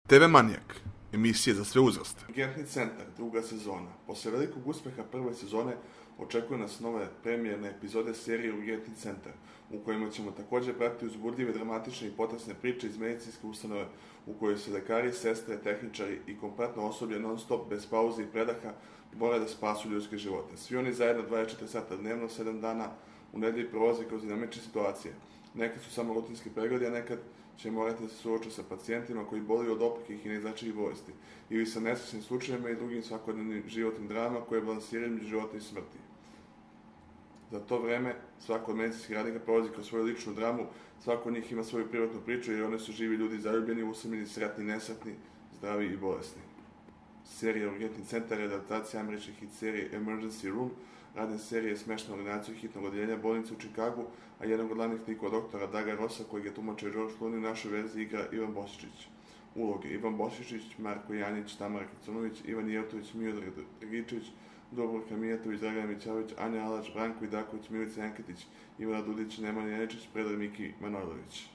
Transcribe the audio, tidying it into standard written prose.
TV Manijak, emisije za sve uzraste. Urgentni centar, druga sezona. Posle velikog uspeha prve sezone očekuju nas nove premijerne epizode serije Urgentni centar, u kojima ćemo takođe pratiti uzbudljive, dramatične i potresne priče iz medicinske ustanove u kojoj se lekari, sestre, tehničari i kompletno osoblje non stop, bez pauze i predaha bore da spasu ljudske živote. Svi oni zajedno 24 sata dnevno, 7 dana u nedelji prolaze kroz dinamične situacije. Nekad su samo rutinski pregledi, a nekad će morati da se suoče sa pacijentima koji boluju od opakih i neizlečivih bolesti ili sa nesrećnim slučajevima i drugim svakodnevnim životnim dramama koje balansiraju među života i smrti. Za to vreme svako od medicinskih radnika prolazi kroz svoju ličnu dramu, svako od njih ima svoju privatnu priču jer one su živi ljudi, zaljubljeni, usamljeni, sretni, nesretni, zdravi i bolesni. Serija Urgentni centar je adaptacija američke hit serije Emergency Room, radne serije smeštene ordinaciju hitnog odeljenja bolnice u Čikagu, a jednog od glavnih likova doktora Daga Rossa, kojeg je tumačio George Clooney, u našoj verziji igra Ivan Bosičić. Uloge: Ivan Bosičić, Marko Janjić, Tamara Kacunović, Ivan Jevtović, Miodrag Dragičević, Dubravka Mijatović, Dragana Mićalović, Anja Alač, Branko Vidaković, Milica Janketić, Ivana Dudić, Nemanja Janičić, Predrag Miki Manojlović.